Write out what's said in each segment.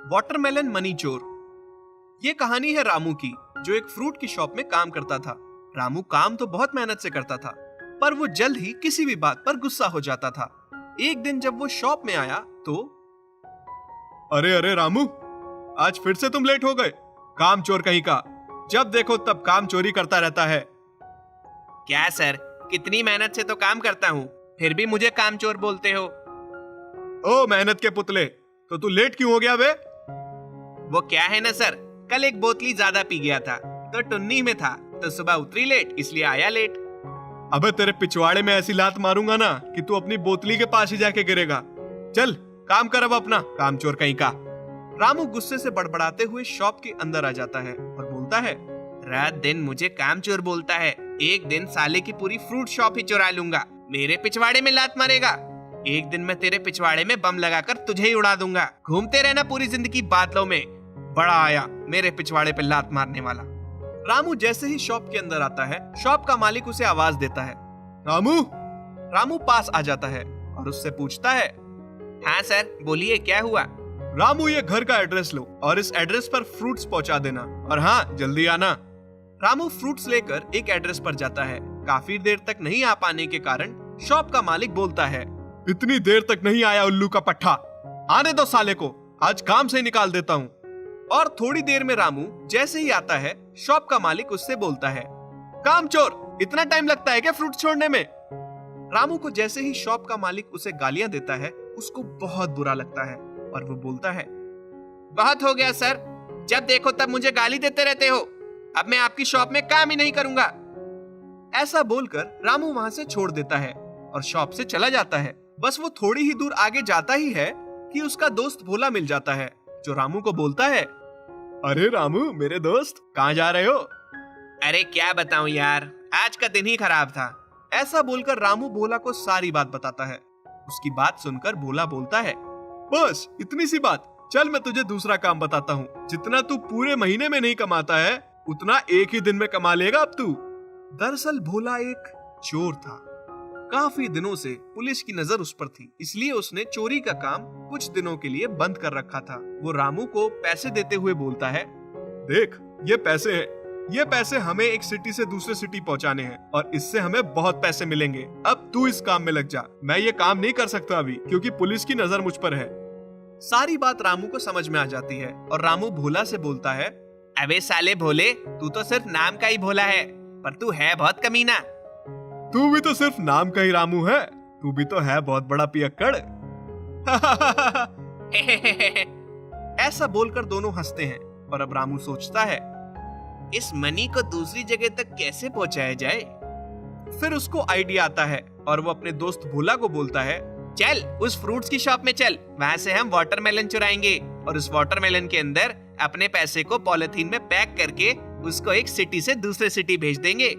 Watermelon money चोर। ये कहानी है रामू की, जो एक फ्रूट की शॉप में काम करता था। रामू काम तो बहुत मेहनत से करता था, पर वो जल्द ही किसी भी बात पर गुस्सा हो जाता था। एक दिन जब वो शॉप में आया तो अरे अरे रामू, आज फिर से तुम लेट हो गए। काम चोर कहीं का, जब देखो तब काम चोरी करता रहता है। क्या सर, कितनी मेहनत से तो काम करता हूँ, फिर भी मुझे काम चोर बोलते हो। ओ मेहनत के पुतले, तो तू लेट क्यों हो गया बे? वो क्या है ना सर, कल एक बोतली ज्यादा पी गया था तो टुन्नी में था, तो सुबह उतरी लेट, इसलिए आया लेट। अबे तेरे पिछवाड़े में ऐसी लात मारूंगा ना कि तू अपनी बोतली के पास ही जाके गिरेगा। चल काम कर अब अपना, काम चोर कहीं का। रामू गुस्से से बड़बड़ाते हुए शॉप के अंदर आ जाता है और बोलता है, रात दिन मुझे काम चोर बोलता है, एक दिन साले की पूरी फ्रूट शॉप ही चुरा लूंगा, मेरे पिछवाड़े में लात मारेगा। एक दिन मैं तेरे पिछवाड़े में बम लगाकर तुझे ही उड़ा दूंगा। घूमते रहना पूरी जिंदगी बादलों में, बड़ा आया मेरे पिछवाड़े पे लात मारने वाला। रामू जैसे ही शॉप के अंदर आता है, शॉप का मालिक उसे आवाज देता है, रामू। रामू पास आ जाता है और उससे पूछता है, हाँ सर बोलिए क्या हुआ। रामू, ये घर का एड्रेस लो और इस एड्रेस पर फ्रूट्स पहुंचा देना, और हाँ जल्दी आना। रामू फ्रूट्स लेकर एक एड्रेस पर जाता है। काफी देर तक नहीं आ पाने के कारण शॉप का मालिक बोलता है, इतनी देर तक नहीं आया उल्लू का पट्ठा, आने दो साले को, आज काम से निकाल देता हूँ। और थोड़ी देर में रामू जैसे ही आता है, शॉप का मालिक उससे बोलता है, काम चोर, इतना टाइम लगता है क्या फ्रूट छोड़ने में? रामू को जैसे ही शॉप का मालिक उसे गालियां देता है, उसको बहुत बुरा लगता है और वो बोलता है, बहुत हो गया सर, जब देखो तब मुझे गाली देते रहते हो, अब मैं आपकी शॉप में काम ही नहीं करूंगा। ऐसा बोलकर रामू वहां से छोड़ देता है और शॉप से चला जाता है। बस वो थोड़ी ही दूर आगे जाता ही है कि उसका दोस्त भोला मिल जाता है, जो रामू को बोलता है, अरे रामू मेरे दोस्त, कहाँ जा रहे हो? अरे क्या बताऊं यार, आज का दिन ही खराब था। ऐसा बोलकर रामू भोला को सारी बात बताता है। उसकी बात सुनकर भोला बोलता है, बस इतनी सी बात, चल मैं तुझे दूसरा काम बताता हूँ। जितना तू पूरे महीने में नहीं कमाता है, उतना एक ही दिन में कमा लेगा अब तू। दरअसल भोला एक चोर था। काफी दिनों से पुलिस की नजर उस पर थी, इसलिए उसने चोरी का काम कुछ दिनों के लिए बंद कर रखा था। वो रामू को पैसे देते हुए बोलता है, देख ये पैसे हैं, ये पैसे हमें एक सिटी से दूसरे सिटी पहुंचाने हैं और इससे हमें बहुत पैसे मिलेंगे। अब तू इस काम में लग जा, मैं ये काम नहीं कर सकता अभी क्योंकि पुलिस की नजर मुझ पर है। सारी बात रामू को समझ में आ जाती है और रामू भोला से बोलता है, अबे साले भोले, तू तो सिर्फ नाम का ही भोला है, पर तू है बहुत कमीना। तू भी तो सिर्फ नाम का ही रामू है, तू भी तो है बहुत बड़ा पियक्कड़। ऐसा बोलकर दोनों हंसते हैं, पर अब रामू सोचता है, इस मनी को दूसरी जगह तक कैसे पहुंचाया जाए। फिर उसको आइडिया आता है और वो अपने दोस्त भोला को बोलता है, चल उस फ्रूट्स की शॉप में चल, वहां से हम वाटरमेलन चुराएंगे और उस वाटरमेलन के अंदर अपने पैसे को पॉलिथीन में पैक करके उसको एक सिटी से दूसरे सिटी भेज देंगे।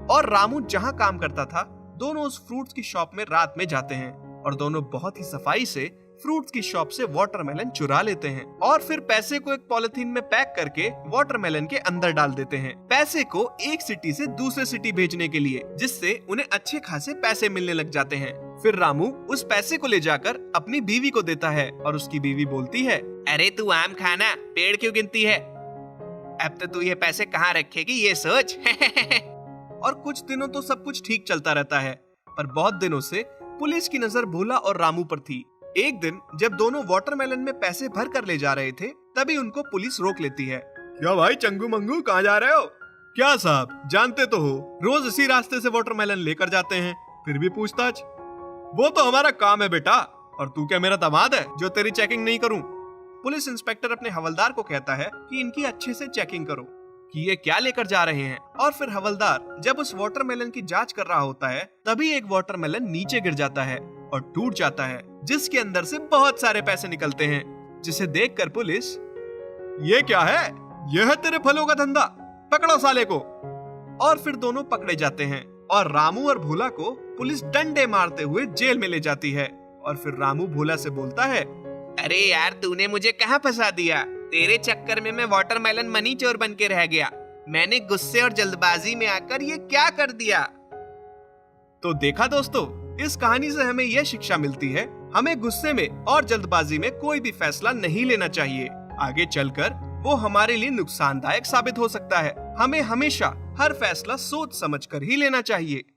और रामू जहां काम करता था, दोनों उस फ्रूट्स की शॉप में रात में जाते हैं और दोनों बहुत ही सफाई से फ्रूट्स की शॉप से वाटरमेलन चुरा लेते हैं और फिर पैसे को एक पॉलिथीन में पैक करके वाटरमेलन के अंदर डाल देते हैं, पैसे को एक सिटी से दूसरे सिटी भेजने के लिए, जिससे उन्हें अच्छे खासे पैसे मिलने लग जाते हैं। फिर रामू उस पैसे को ले जाकर अपनी बीवी को देता है और उसकी बीवी बोलती है, अरे तू आम खाना, पेड़ क्यों गिनती है, अब तो तू ये पैसे कहाँ रखेगी ये सोच। और कुछ दिनों तो सब कुछ ठीक चलता रहता है, पर बहुत दिनों से पुलिस की नजर भोला और रामू पर थी। एक दिन जब दोनों वाटरमेलन में पैसे भर कर ले जा रहे थे, तभी उनको पुलिस रोक लेती है। क्या भाई चंगू मंगू, कहाँ जा रहे हो? क्या साहब, जानते तो हो रोज इसी रास्ते से वाटरमेलन लेकर जाते हैं, फिर भी पूछताछ? वो तो हमारा काम है बेटा, और तू क्या मेरा दामाद है जो तेरी चेकिंग नहीं करूं? पुलिस इंस्पेक्टर अपने हवलदार को कहता है कि इनकी अच्छे से चेकिंग करो कि ये क्या लेकर जा रहे हैं। और फिर हवलदार जब उस वाटरमेलन की जांच कर रहा होता है, तभी एक वाटरमेलन नीचे गिर जाता है और टूट जाता है, जिसके अंदर से बहुत सारे पैसे निकलते हैं, जिसे देखकर पुलिस, ये क्या है? यह है तेरे फलों का धंधा, पकड़ो साले को। और फिर दोनों पकड़े जाते हैं और रामू और भोला को पुलिस डंडे मारते हुए जेल में ले जाती है। और फिर रामू भोला से बोलता है, अरे यार तूने मुझे कहाँ फंसा दिया, तेरे चक्कर में मैं वाटरमेलन मनी चोर बन के रह गया, मैंने गुस्से और जल्दबाजी में आकर ये क्या कर दिया। तो देखा दोस्तों, इस कहानी से हमें यह शिक्षा मिलती है, हमें गुस्से में और जल्दबाजी में कोई भी फैसला नहीं लेना चाहिए। आगे चलकर वो हमारे लिए नुकसानदायक साबित हो सकता है। हमें हमेशा हर फैसला सोच समझकर ही लेना चाहिए।